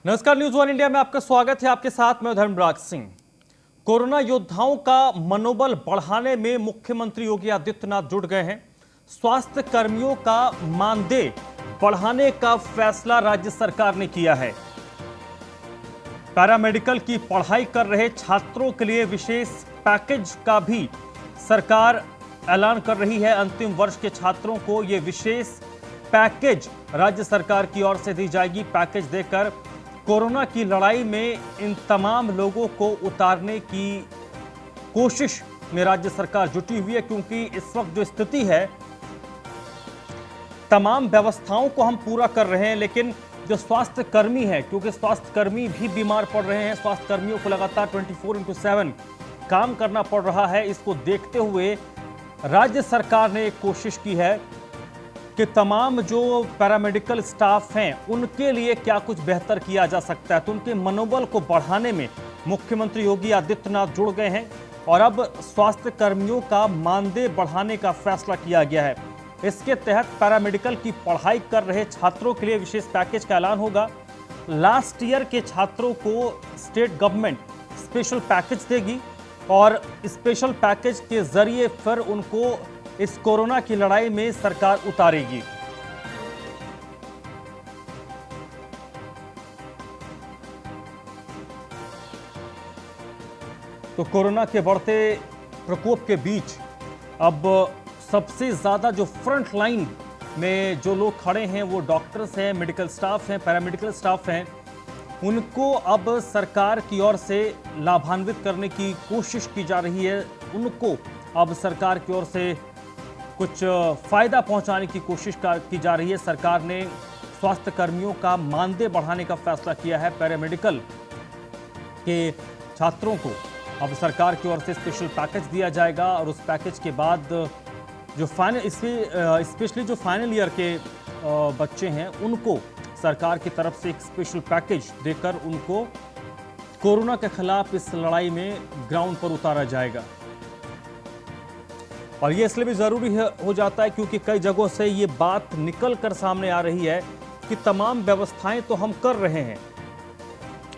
नमस्कार, news one India में आपका स्वागत है। आपके साथ मैं धर्मराज सिंह। कोरोना योद्धाओं का मनोबल बढ़ाने में मुख्यमंत्री योगी आदित्यनाथ जुट गए हैं। स्वास्थ्य कर्मियों का मानदेय बढ़ाने का फैसला राज्य सरकार ने किया है। पैरामेडिकल की पढ़ाई कर रहे छात्रों के लिए विशेष पैकेज का भी सरकार ऐलान कर रही है। अंतिम वर्ष के छात्रों को यह विशेष पैकेज राज्य सरकार की ओर से दी जाएगी। पैकेज देकर कोरोना की लड़ाई में इन तमाम लोगों को उतारने की कोशिश में राज्य सरकार जुटी हुई है, क्योंकि इस वक्त जो स्थिति है, तमाम व्यवस्थाओं को हम पूरा कर रहे हैं, लेकिन जो स्वास्थ्य कर्मी है, क्योंकि स्वास्थ्य कर्मी भी बीमार पड़ रहे हैं, स्वास्थ्य कर्मियों को लगातार 24/7 काम करना पड़ रहा है। इसको देखते हुए राज्य सरकार ने एक कोशिश की है कि तमाम जो पैरामेडिकल स्टाफ हैं उनके लिए क्या कुछ बेहतर किया जा सकता है। तो उनके मनोबल को बढ़ाने में मुख्यमंत्री योगी आदित्यनाथ जुड़ गए हैं और अब स्वास्थ्य कर्मियों का मानदेय बढ़ाने का फैसला किया गया है। इसके तहत पैरामेडिकल की पढ़ाई कर रहे छात्रों के लिए विशेष पैकेज का ऐलान होगा। लास्ट ईयर के छात्रों को स्टेट गवर्नमेंट स्पेशल पैकेज देगी और स्पेशल पैकेज के जरिए फिर उनको इस कोरोना की लड़ाई में सरकार उतारेगी। तो कोरोना के बढ़ते प्रकोप के बीच अब सबसे ज्यादा जो फ्रंट लाइन में जो लोग खड़े हैं वो डॉक्टर्स हैं, मेडिकल स्टाफ हैं, पैरामेडिकल स्टाफ हैं। उनको अब सरकार की ओर से लाभान्वित करने की कोशिश की जा रही है। उनको अब सरकार की ओर से कुछ फायदा पहुंचाने की कोशिश की जा रही है। सरकार ने स्वास्थ्य कर्मियों का मानदेय बढ़ाने का फैसला किया है। पैरामेडिकल के छात्रों को अब सरकार की ओर से स्पेशल पैकेज दिया जाएगा और उस पैकेज के बाद जो स्पेशली जो फाइनल ईयर के बच्चे हैं उनको सरकार की तरफ से एक स्पेशल पैकेज देकर उनको कोरोना के खिलाफ इस लड़ाई में ग्राउंड पर उतारा जाएगा। और ये इसलिए भी जरूरी हो जाता है क्योंकि कई जगहों से ये बात निकल कर सामने आ रही है कि तमाम व्यवस्थाएं तो हम कर रहे हैं,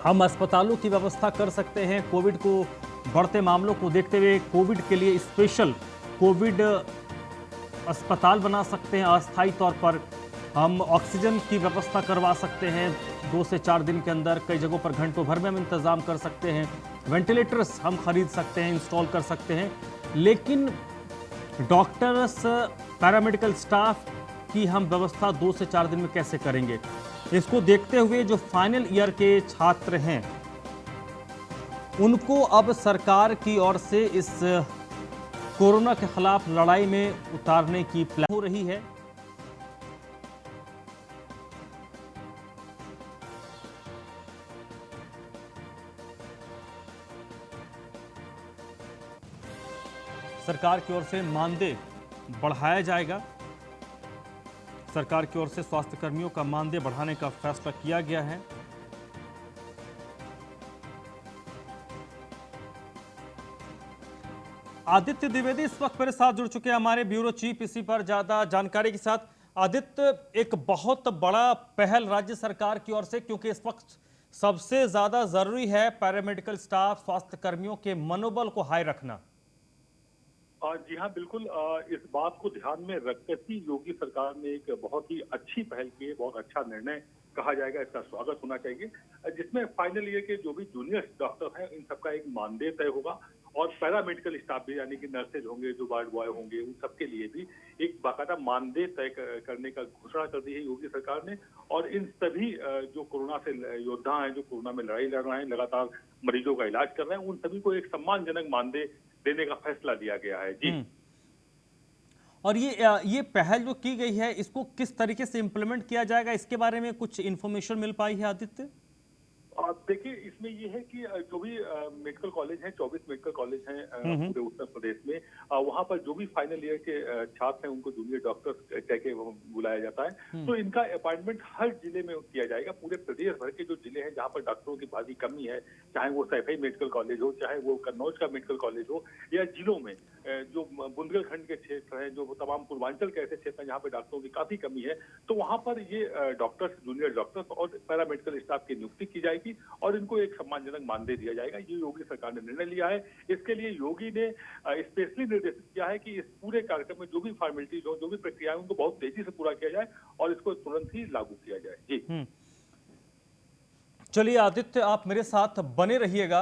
हम अस्पतालों की व्यवस्था कर सकते हैं। कोविड को बढ़ते मामलों को देखते हुए कोविड के लिए स्पेशल कोविड अस्पताल बना सकते हैं। अस्थायी तौर पर हम ऑक्सीजन की व्यवस्था करवा सकते हैं 2 से 4 दिन के अंदर। कई जगहों पर घंटों भर में हम इंतजाम कर सकते हैं। वेंटिलेटर्स हम खरीद सकते हैं, इंस्टॉल कर सकते हैं। लेकिन डॉक्टर्स, पैरामेडिकल स्टाफ की हम व्यवस्था 2 से 4 दिन में कैसे करेंगे? इसको देखते हुए जो फाइनल ईयर के छात्र हैं उनको अब सरकार की ओर से इस कोरोना के खिलाफ लड़ाई में उतारने की प्लान हो रही है। सरकार की ओर से मानदेय बढ़ाया जाएगा। सरकार की ओर से स्वास्थ्य कर्मियों का मानदेय बढ़ाने का फैसला किया गया है। आदित्य द्विवेदी इस वक्त मेरे साथ जुड़ चुके हैं, हमारे ब्यूरो चीफ, इसी पर ज्यादा जानकारी के साथ। आदित्य, एक बहुत बड़ा पहल राज्य सरकार की ओर से, क्योंकि इस वक्त सबसे ज्यादा जरूरी है पैरामेडिकल स्टाफ, स्वास्थ्य कर्मियों के मनोबल को हाई रखना। जी हाँ, बिल्कुल। इस बात को ध्यान में रखकर ही योगी सरकार ने एक बहुत ही अच्छी पहल की है, बहुत अच्छा निर्णय कहा जाएगा, इसका स्वागत होना चाहिए, जिसमें फाइनल ईयर के जो भी जूनियर डॉक्टर हैं इन सबका एक मानदेय तय होगा और पैरामेडिकल स्टाफ भी, यानी कि नर्सेज होंगे, जो वार्ड बॉय होंगे, उन सबके लिए भी एक बाकायदा मानदेय तय करने का घोषणा कर दी है योगी सरकार ने। और इन सभी जो कोरोना से योद्धा हैं, जो कोरोना में लड़ाई लड़ रहे हैं, लगातार मरीजों का इलाज कर रहे हैं, उन सभी को एक सम्मानजनक मानदेय देने का फैसला लिया गया है। जी। और ये पहल जो की गई है, इसको किस तरीके से इंप्लीमेंट किया जाएगा, इसके बारे में कुछ इंफॉर्मेशन मिल पाई है आदित्य? देखिए, इसमें ये है कि जो भी मेडिकल कॉलेज हैं, 24 मेडिकल कॉलेज हैं पूरे उत्तर प्रदेश में, वहाँ पर जो भी फाइनल ईयर के छात्र हैं उनको जूनियर डॉक्टर कह के बुलाया जाता है। तो इनका अपॉइंटमेंट हर जिले में किया जाएगा। पूरे प्रदेश भर के जो जिले हैं जहाँ पर डॉक्टरों की भारी कमी है, चाहे वो सैफई मेडिकल कॉलेज हो, चाहे वो कन्नौज का मेडिकल कॉलेज हो, या जिलों में जो बुंदेलखंड के क्षेत्र हैं, जो तमाम पूर्वांचल के ऐसे क्षेत्र हैं जहाँ पे डॉक्टरों की काफी कमी है, तो वहाँ पर ये डॉक्टर्स, जूनियर डॉक्टर्स और पैरामेडिकल स्टाफ की नियुक्ति की जाएगी और इनको एक सम्मानजनक मानदेय दिया जाएगा। ये योगी सरकार ने निर्णय लिया है। इसके लिए योगी ने स्पेशली निर्देशित किया है कि इस पूरे कार्यक्रम में जो भी फॉर्मेलिटीज हो, जो भी प्रक्रिया है, उनको बहुत तेजी से पूरा किया जाए और इसको तुरंत ही लागू किया जाए। जी चलिए आदित्य, आप मेरे साथ बने रहिएगा।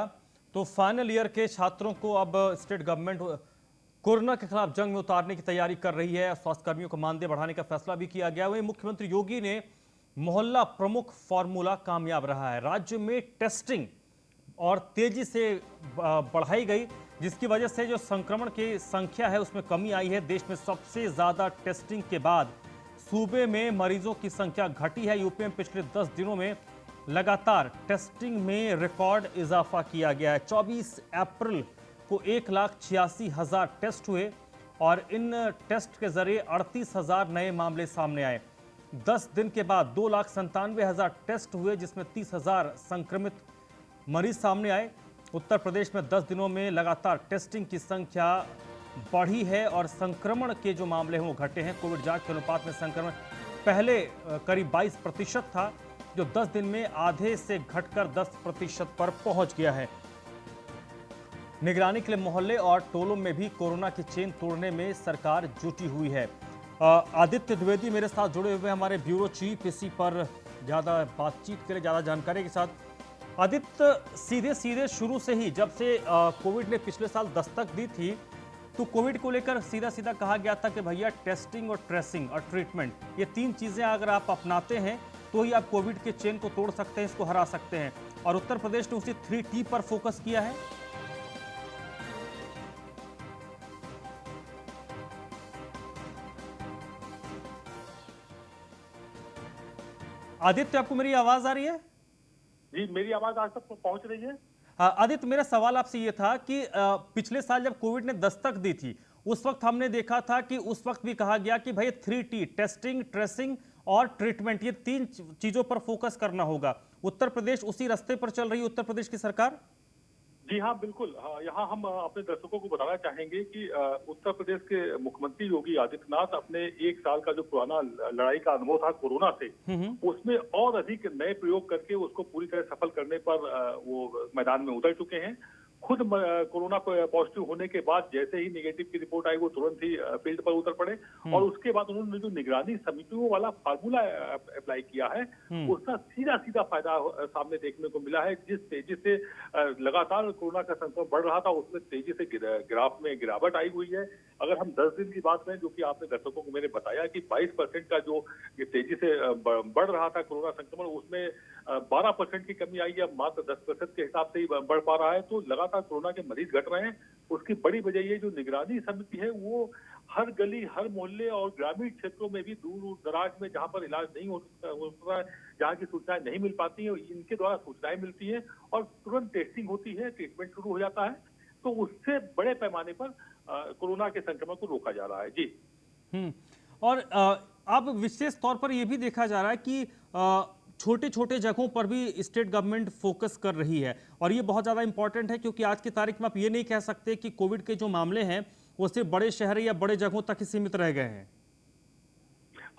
तो फाइनल ईयर के छात्रों को अब स्टेट गवर्नमेंट कोरोना के खिलाफ जंग में उतारने की तैयारी कर रही है। स्वास्थ्य कर्मियों को मानदेय बढ़ाने का फैसला भी किया गया। वहीं मुख्यमंत्री योगी ने मोहल्ला प्रमुख फॉर्मूला कामयाब रहा है। राज्य में टेस्टिंग और तेजी से बढ़ाई गई, जिसकी वजह से जो संक्रमण की संख्या है उसमें कमी आई है। देश में सबसे ज्यादा टेस्टिंग के बाद सूबे में मरीजों की संख्या घटी है। यूपी में पिछले 10 दिनों में लगातार टेस्टिंग में रिकॉर्ड इजाफा किया गया है। 24 अप्रैल को 1,86,000 टेस्ट हुए और इन टेस्ट के जरिए 38,000 नए मामले सामने आए। 10 दिन के बाद 2,97,000 टेस्ट हुए, जिसमें 30,000 संक्रमित मरीज सामने आए। उत्तर प्रदेश में 10 दिनों में लगातार टेस्टिंग की संख्या बढ़ी है और संक्रमण के जो मामले हैं वो घटे हैं। कोविड जांच के अनुपात में संक्रमण पहले करीब 22% था, जो 10 दिन में आधे से घटकर 10% पर पहुंच गया है। निगरानी के लिए मोहल्ले और टोलों में भी कोरोना की चेन तोड़ने में सरकार जुटी हुई है। आदित्य द्विवेदी मेरे साथ जुड़े हुए हमारे ब्यूरो चीफ, इसी पर ज़्यादा बातचीत के लिए, ज़्यादा जानकारी के साथ। आदित्य, सीधे सीधे शुरू से ही जब से कोविड ने पिछले साल दस्तक दी थी, तो कोविड को लेकर सीधा सीधा कहा गया था कि भैया टेस्टिंग और ट्रेसिंग और ट्रीटमेंट, ये 3 चीज़ें अगर आप अपनाते हैं तो ही आप कोविड के चेन को तोड़ सकते हैं, इसको हरा सकते हैं। और उत्तर प्रदेश ने उसी 3T पर फोकस किया है। आदित्य, आपको मेरी आवाज आ रही है? जी, मेरी आवाज आज तक पहुंच रही है? आदित्य, मेरा सवाल आपसे ये था कि पिछले साल जब कोविड ने दस्तक दी थी, उस वक्त हमने देखा था कि उस वक्त भी कहा गया कि भाई 3T, टेस्टिंग, ट्रेसिंग और ट्रीटमेंट, ये 3 चीजों पर फोकस करना होगा। उत्तर प्रदेश उसी रास्ते पर चल रही है, उत्तर प्रदेश की सरकार? जी हाँ, बिल्कुल। यहाँ हम अपने दर्शकों को बताना चाहेंगे कि उत्तर प्रदेश के मुख्यमंत्री योगी आदित्यनाथ अपने 1 साल का जो पुराना लड़ाई का अनुभव था कोरोना से, उसमें और अधिक नए प्रयोग करके उसको पूरी तरह सफल करने पर वो मैदान में उतर चुके हैं। खुद कोरोना पॉजिटिव होने के बाद जैसे ही नेगेटिव की रिपोर्ट आई, वो तुरंत ही फील्ड पर उतर पड़े और उसके बाद उन्होंने जो निगरानी समितियों वाला फार्मूला अप्लाई किया है, उसका सीधा सीधा फायदा सामने देखने को मिला है। जिस तेजी से लगातार कोरोना का संक्रमण बढ़ रहा था, उसमें तेजी से ग्राफ में गिरावट आई हुई है। अगर हम 10 दिन की बात करें, जो कि आपने दर्शकों को मैंने बताया कि 22% का जो ये तेजी से बढ़ रहा था कोरोना संक्रमण, उसमें 12% की कमी आई है, अब मात्र 10% के हिसाब से ही बढ़ पा रहा है। तो लगातार कोरोना के मरीज घट रहे हैं। उसकी बड़ी वजह ये जो निगरानी समिति है, वो हर गली, हर मोहल्ले और ग्रामीण क्षेत्रों में भी, दूर दूर दराज में जहां पर इलाज नहीं होता है, जहां की सूचनाएं नहीं मिल पाती हैं, इनके द्वारा सूचनाएं मिलती हैं और तुरंत टेस्टिंग होती है, ट्रीटमेंट शुरू हो जाता है। तो उससे बड़े पैमाने पर कोरोना के संक्रमण को रोका जा रहा है। जी। और अब विशेष तौर पर यह भी देखा जा रहा है कि छोटे छोटे जगहों पर भी स्टेट गवर्नमेंट फोकस कर रही है और ये बहुत ज़्यादा इंपॉर्टेंट है, क्योंकि आज की तारीख में आप ये नहीं कह सकते कि कोविड के जो मामले हैं वो सिर्फ बड़े शहर या बड़े जगहों तक ही सीमित रह गए हैं।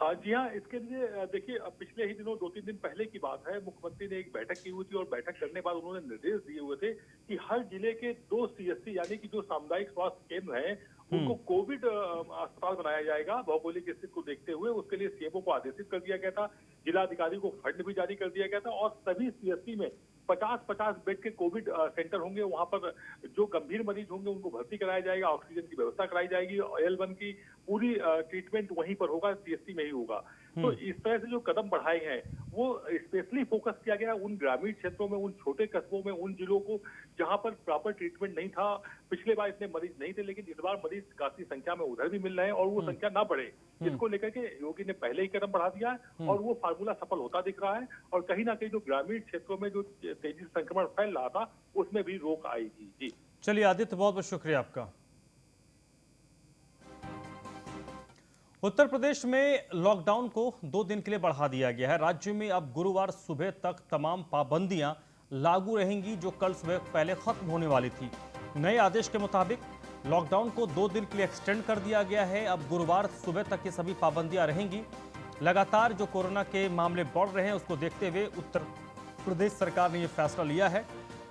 जी हाँ, इसके लिए देखिए, पिछले ही दिनों 2-3 दिन पहले की बात है, मुख्यमंत्री ने एक बैठक की हुई थी और बैठक करने के बाद उन्होंने निर्देश दिए हुए थे कि हर जिले के 2 CSC यानी कि जो सामुदायिक स्वास्थ्य केंद्र हैं, उनको कोविड अस्पताल बनाया जाएगा। भौगोलिक स्थिति को देखते हुए उसके लिए सीएमओ को आदेशित कर दिया गया था, जिलाधिकारी को फंड भी जारी कर दिया गया था और सभी CSC में 50-50 बेड के कोविड सेंटर होंगे। वहां पर जो गंभीर मरीज होंगे उनको भर्ती कराया जाएगा, ऑक्सीजन की व्यवस्था कराई जाएगी, L1 की पूरी ट्रीटमेंट वहीं पर होगा, CSC में ही होगा। तो इस तरह से जो कदम बढ़ाए हैं वो स्पेशली फोकस किया गया उन ग्रामीण क्षेत्रों में, उन छोटे कस्बों में, उन जिलों को जहां पर प्रॉपर ट्रीटमेंट नहीं था। पिछले बार इतने मरीज नहीं थे, लेकिन इस बार मरीज काफी संख्या में उधर भी मिल रहे हैं और वो संख्या ना बढ़े, इसको लेकर के योगी ने पहले ही कदम बढ़ा दिया है और वो फार्मूला सफल होता दिख रहा है। और कहीं ना कहीं जो ग्रामीण क्षेत्रों में जो तेजी से संक्रमण फैल रहा था उसमें भी रोक आएगी। जी चलिए आदित्य, बहुत बहुत शुक्रिया आपका। उत्तर प्रदेश में लॉकडाउन को 2 दिन के लिए बढ़ा दिया गया है। राज्य में अब गुरुवार सुबह तक तमाम पाबंदियां लागू रहेंगी जो कल सुबह पहले खत्म होने वाली थी। नए आदेश के मुताबिक लॉकडाउन को 2 दिन के लिए एक्सटेंड कर दिया गया है। अब गुरुवार सुबह तक ये सभी पाबंदियां रहेंगी। लगातार जो कोरोना के मामले बढ़ रहे हैं उसको देखते हुए उत्तर प्रदेश सरकार ने यह फैसला लिया है।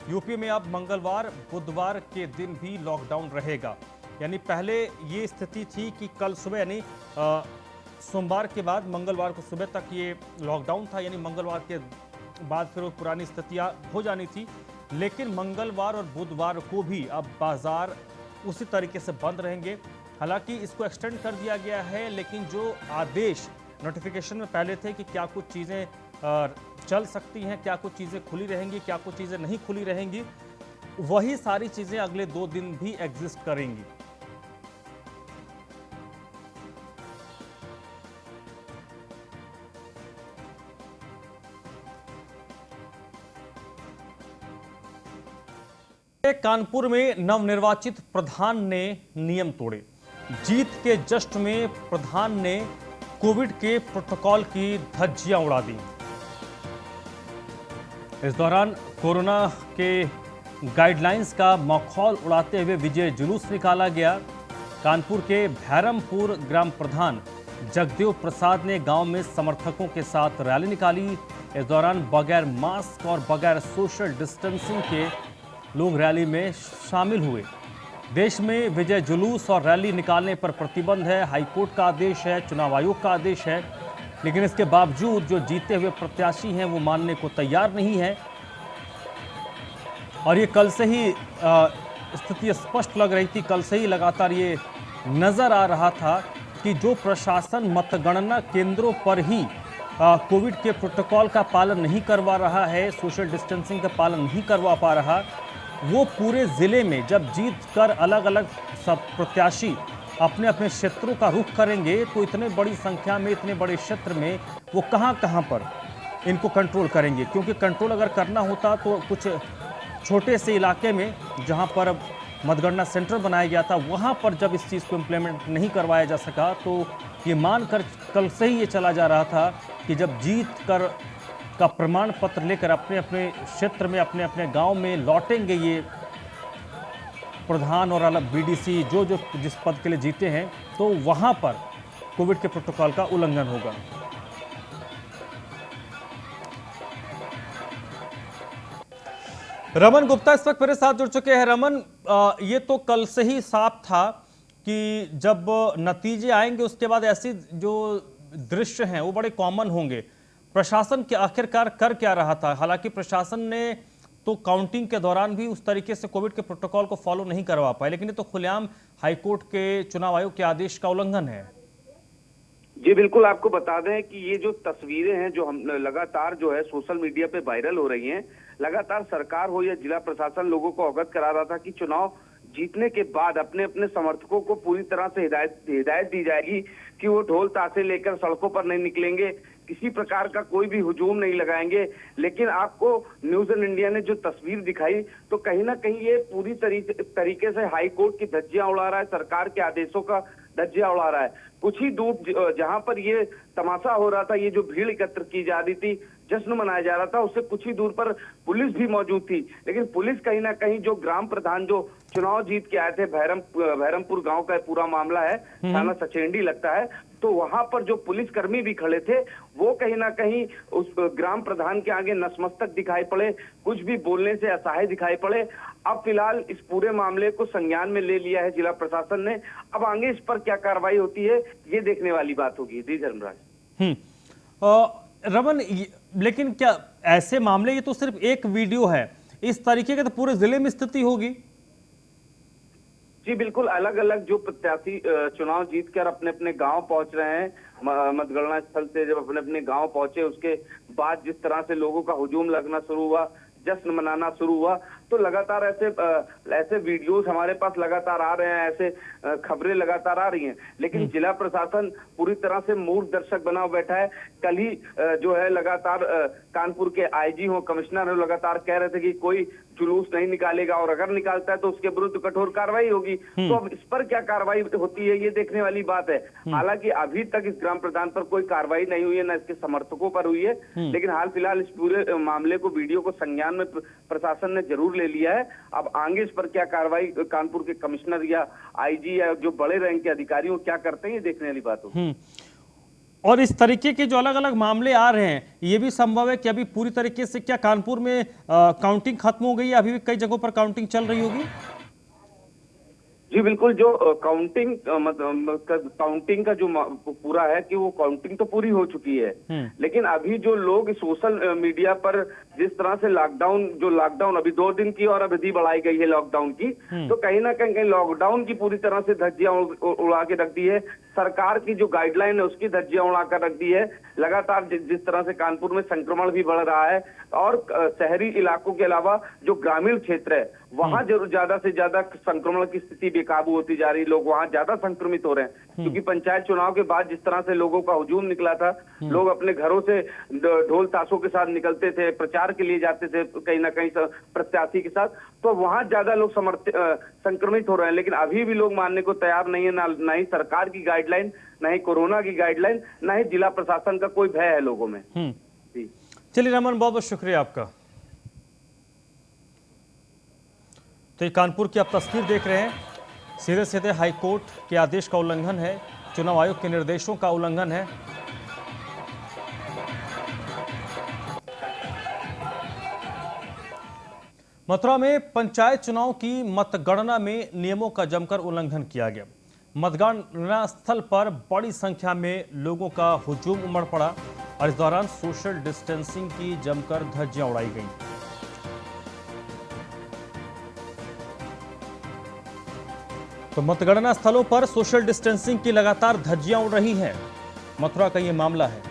यूपी में अब मंगलवार बुधवार के दिन भी लॉकडाउन रहेगा। यानी पहले ये स्थिति थी कि कल सुबह यानी सोमवार के बाद मंगलवार को सुबह तक ये लॉकडाउन था, यानी मंगलवार के बाद फिर वो पुरानी स्थितियां हो जानी थी। लेकिन मंगलवार और बुधवार को भी अब बाजार उसी तरीके से बंद रहेंगे। हालांकि इसको एक्सटेंड कर दिया गया है, लेकिन जो आदेश नोटिफिकेशन में पहले थे कि क्या कुछ चीज़ें चल सकती हैं, क्या कुछ चीज़ें खुली रहेंगी, क्या कुछ चीज़ें नहीं खुली रहेंगी, वही सारी चीज़ें अगले 2 दिन भी एग्जिस्ट करेंगी। कानपुर में नवनिर्वाचित प्रधान ने नियम तोड़े। जीत के जश्न में प्रधान ने कोविड के प्रोटोकॉल की धज्जियां उड़ा दी। इस दौरान कोरोना के गाइडलाइंस का मखौल उड़ाते हुए विजय जुलूस निकाला गया। कानपुर के भैरमपुर ग्राम प्रधान जगदेव प्रसाद ने गांव में समर्थकों के साथ रैली निकाली। इस दौरान बगैर मास्क और बगैर सोशल डिस्टेंसिंग के लोग रैली में शामिल हुए। देश में विजय जुलूस और रैली निकालने पर प्रतिबंध है। हाईकोर्ट का आदेश है, चुनाव आयोग का आदेश है, लेकिन इसके बावजूद जो जीते हुए प्रत्याशी हैं वो मानने को तैयार नहीं है। और ये कल से ही स्थिति स्पष्ट लग रही थी। कल से ही लगातार ये नजर आ रहा था कि जो प्रशासन मतगणना केंद्रों पर ही कोविड के प्रोटोकॉल का पालन नहीं करवा रहा है, सोशल डिस्टेंसिंग का पालन नहीं करवा पा रहा, वो पूरे ज़िले में जब जीत कर अलग अलग सब प्रत्याशी अपने अपने क्षेत्रों का रुख करेंगे तो इतने बड़ी संख्या में, इतने बड़े क्षेत्र में वो कहां पर इनको कंट्रोल करेंगे। क्योंकि कंट्रोल अगर करना होता तो कुछ छोटे से इलाके में जहां पर मतगणना सेंटर बनाया गया था वहां पर जब इस चीज़ को इम्प्लीमेंट नहीं करवाया जा सका, तो ये मानकर कल से ही ये चला जा रहा था कि जब जीत कर का प्रमाण पत्र लेकर अपने अपने क्षेत्र में, अपने अपने गांव में लौटेंगे ये प्रधान और अलग बीडीसी जो जिस पद के लिए जीते हैं, तो वहां पर कोविड के प्रोटोकॉल का उल्लंघन होगा। रमन गुप्ता इस वक्त मेरे साथ जुड़ चुके हैं। रमन, ये तो कल से ही साफ था कि जब नतीजे आएंगे उसके बाद ऐसी जो दृश्य हैं वो बड़े कॉमन होंगे। प्रशासन के आखिरकार कर क्या रहा था? हालांकि प्रशासन ने तो काउंटिंग के दौरान भी उस तरीके से कोविड के प्रोटोकॉल को फॉलो नहीं करवा पाए, लेकिन ये तो खुलेआम हाईकोर्ट के चुनाव आयोग के आदेश का उल्लंघन है। जी बिल्कुल, आपको बता दें कि ये जो तस्वीरें हैं जो हम लगातार जो है सोशल मीडिया पे वायरल हो रही हैं, लगातार सरकार हो या जिला प्रशासन लोगों को अवगत करा रहा था कि चुनाव जीतने के बाद अपने अपने समर्थकों को पूरी तरह से हिदायत दी जाएगी कि वो ढोल ताशे लेकर सड़कों पर नहीं निकलेंगे, किसी प्रकार का कोई भी हुजूम नहीं लगाएंगे। लेकिन आपको न्यूज एंड इंडिया ने जो तस्वीर दिखाई तो कहीं ना कहीं ये पूरी तरीके से हाई कोर्ट की धज्जियां उड़ा रहा है, सरकार के आदेशों का धज्जियां उड़ा रहा है। कुछ ही दूर जहां पर ये तमाशा हो रहा था, ये जो भीड़ एकत्र की जा रही थी, जश्न मनाया जा रहा था, उससे कुछ ही दूर पर पुलिस भी मौजूद थी। लेकिन पुलिस कहीं ना कहीं जो ग्राम प्रधान जो चुनाव जीत के आए थे, भैरमपुर गांव का पूरा मामला है, थाना सचेंडी लगता है, तो वहां पर जो पुलिसकर्मी भी खड़े थे वो कहीं ना कहीं उस ग्राम प्रधान के आगे नतमस्तक दिखाई पड़े, कुछ भी बोलने से असहाय दिखाई पड़े। अब फिलहाल इस पूरे मामले को संज्ञान में ले लिया है जिला प्रशासन ने। अब आगे इस पर क्या कार्रवाई होती है ये देखने वाली बात होगी। जी धर्मराज। रमन, लेकिन क्या ऐसे मामले, ये तो सिर्फ एक वीडियो है, इस तरीके के तो पूरे जिले में स्थिति होगी? जी बिल्कुल, अलग अलग जो प्रत्याशी चुनाव जीत कर अपने अपने गांव पहुंच रहे हैं, मतगणना स्थल से जब अपने अपने गांव पहुंचे उसके बाद जिस तरह से लोगों का हुजूम लगना शुरू हुआ, जश्न मनाना शुरू हुआ, तो लगातार ऐसे वीडियोस हमारे पास लगातार आ रहे हैं, ऐसे खबरें लगातार आ रही हैं। लेकिन जिला प्रशासन पूरी तरह से मूक दर्शक बना बैठा है। कल ही जो है लगातार कानपुर के आईजी हो, कमिश्नर हो, लगातार कह रहे थे कि कोई जुलूस नहीं निकालेगा और अगर निकालता है तो उसके विरुद्ध कठोर कार्रवाई होगी। तो अब इस पर क्या कार्रवाई होती है ये देखने वाली बात है। हालांकि अभी तक इस ग्राम प्रधान पर कोई कार्रवाई नहीं हुई है, न इसके समर्थकों पर हुई है। लेकिन हाल फिलहाल इस पूरे मामले को, वीडियो को संज्ञान में प्रशासन ने जरूर ले लिया है। अब आगे इस पर क्या कार्रवाई कानपुर के कमिश्नर या आईजी या जो बड़े रैंक के अधिकारी हो क्या करते हैं, ये देखने वाली बात होगी। और इस तरीके के जो अलग अलग मामले आ रहे हैं, ये भी संभव है कि अभी पूरी तरीके से क्या कानपुर में काउंटिंग खत्म हो गई है, अभी भी कई जगहों पर काउंटिंग चल रही होगी? जी बिल्कुल, जो काउंटिंग काउंटिंग का जो पूरा है कि वो काउंटिंग तो पूरी हो चुकी है। लेकिन अभी जो लोग सोशल मीडिया पर जिस तरह से लॉकडाउन अभी 2 दिन की और अवधि बढ़ाई गई है लॉकडाउन की, तो कहीं ना कहीं लॉकडाउन की पूरी तरह से धज्जियां उड़ा के रख दी है। सरकार की जो गाइडलाइन है उसकी धज्जियां उड़ाकर रख दी है। लगातार जिस तरह से कानपुर में संक्रमण भी बढ़ रहा है और शहरी इलाकों के अलावा जो ग्रामीण क्षेत्र है वहां जरूर ज्यादा से ज्यादा संक्रमण की स्थिति बेकाबू होती जा रही है। लोग वहां ज्यादा संक्रमित हो रहे हैं क्योंकि पंचायत चुनाव के बाद जिस तरह से लोगों का हुजूम निकला था, लोग अपने घरों से ढोल ताशों के साथ निकलते थे, प्रचार के लिए जाते थे कहीं ना कहीं प्रत्याशी के साथ, तो वहां ज्यादा लोग संक्रमित हो रहे हैं। लेकिन अभी भी लोग मानने को तैयार नहीं है, ना ही सरकार की गाइडलाइन, ना ही कोरोना की गाइडलाइन, ना ही जिला प्रशासन का कोई भय है लोगों में। जी चलिए रमन, बहुत बहुत शुक्रिया आपका। तो ये कानपुर की आप तस्वीर देख रहे हैं, सीधे सीधे हाईकोर्ट के आदेश का उल्लंघन है, चुनाव आयोग के निर्देशों का उल्लंघन है। मथुरा में पंचायत चुनाव की मतगणना में नियमों का जमकर उल्लंघन किया गया। मतगणना स्थल पर बड़ी संख्या में लोगों का हुजूम उमड़ पड़ा और इस दौरान सोशल डिस्टेंसिंग की जमकर धज्जियां उड़ाई गईं। तो मतगणना स्थलों पर सोशल डिस्टेंसिंग की लगातार धज्जियां उड़ रही हैं। मथुरा का ये मामला है।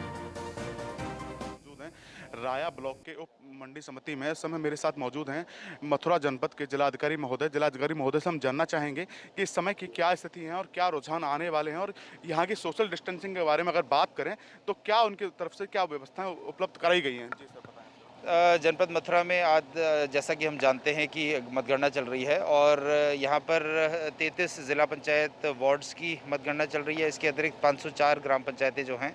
राया ब्लॉक के उप मंडी समिति में इस समय मेरे साथ मौजूद हैं मथुरा जनपद के जिलाधिकारी महोदय से हम जानना चाहेंगे कि इस समय की क्या स्थिति है और क्या रुझान आने वाले हैं, और यहाँ की सोशल डिस्टेंसिंग के बारे में अगर बात करें तो क्या उनकी तरफ से क्या व्यवस्थाएं उपलब्ध कराई गई हैं। जी सर बताएं। जनपद मथुरा में आज जैसा कि हम जानते हैं कि मतगणना चल रही है और यहाँ पर 33 जिला पंचायत वार्ड्स की मतगणना चल रही है। इसके अतिरिक्त 504 ग्राम पंचायतें जो हैं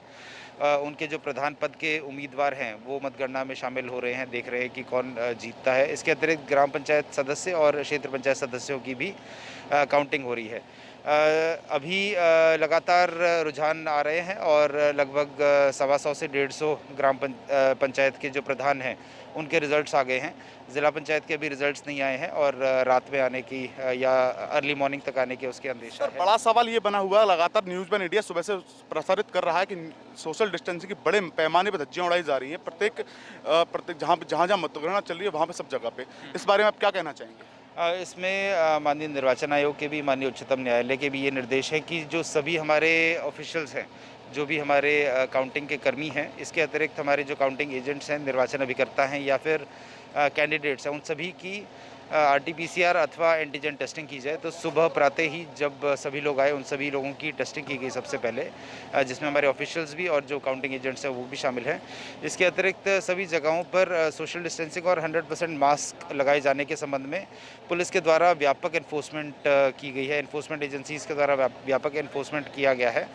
उनके जो प्रधान पद के उम्मीदवार हैं वो मतगणना में शामिल हो रहे हैं, देख रहे हैं कि कौन जीतता है। इसके अतिरिक्त ग्राम पंचायत सदस्य और क्षेत्र पंचायत सदस्यों की भी काउंटिंग हो रही है। अभी लगातार रुझान आ रहे हैं और लगभग 125 से 150 ग्राम पंचायत के जो प्रधान हैं उनके रिजल्ट्स आ गए हैं। ज़िला पंचायत के अभी रिजल्ट्स नहीं आए हैं और रात में आने की या अर्ली मॉर्निंग तक आने के उसके अंदेशा है। बड़ा सवाल ये बना हुआ है, लगातार न्यूज़ वन इंडिया सुबह से प्रसारित कर रहा है कि सोशल डिस्टेंसिंग की बड़े पैमाने पर धज्जियां उड़ाई जा रही हैं प्रत्येक जहाँ मतगणना चल रही है वहाँ पर सब जगह पे। इस बारे में आप क्या कहना चाहेंगे? इसमें माननीय निर्वाचन आयोग के भी, माननीय उच्चतम न्यायालय के भी ये निर्देश है कि जो सभी हमारे ऑफिशियल्स हैं, जो भी हमारे काउंटिंग के कर्मी हैं, इसके अतिरिक्त हमारे जो काउंटिंग एजेंट्स हैं, निर्वाचन अभिकर्ता हैं या फिर कैंडिडेट्स हैं, उन सभी की RT-PCR अथवा एंटीजन टेस्टिंग की जाए। तो सुबह प्रातः ही जब सभी लोग आए उन सभी लोगों की टेस्टिंग की गई सबसे पहले, जिसमें हमारे ऑफिशियल्स भी और जो काउंटिंग एजेंट्स हैं वो भी शामिल हैं। इसके अतिरिक्त सभी जगहों पर सोशल डिस्टेंसिंग और 100% मास्क लगाए जाने के संबंध में पुलिस के द्वारा व्यापक एनफोर्समेंट की गई है। एनफोर्समेंट एजेंसीज़ के द्वारा व्यापक एनफोर्समेंट किया गया है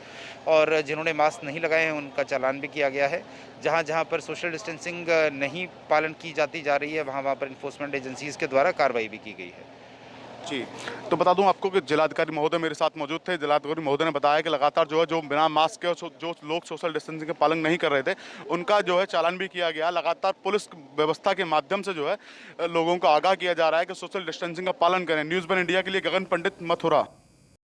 और जिन्होंने मास्क नहीं लगाए हैं उनका चालान भी किया गया है। जहाँ जहाँ पर सोशल डिस्टेंसिंग नहीं पालन की जाती जा रही है वहाँ पर एनफोर्समेंट एजेंसीज़ के द्वारा कार्रवाई भी की गई है। जी, तो बता दूं आपको कि जिलाधिकारी महोदय मेरे साथ मौजूद थे। जिलाधिकारी महोदय ने बताया कि लगातार जो बिना मास्क के जो लोग सोशल डिस्टेंसिंग के पालन नहीं कर रहे थे उनका चालान भी किया गया। लगातार पुलिस व्यवस्था के माध्यम से लोगों को आगाह किया जा रहा है कि सोशल डिस्टेंसिंग का पालन करें। न्यूज़ वन इंडिया के लिए गगन पंडित, मथुरा।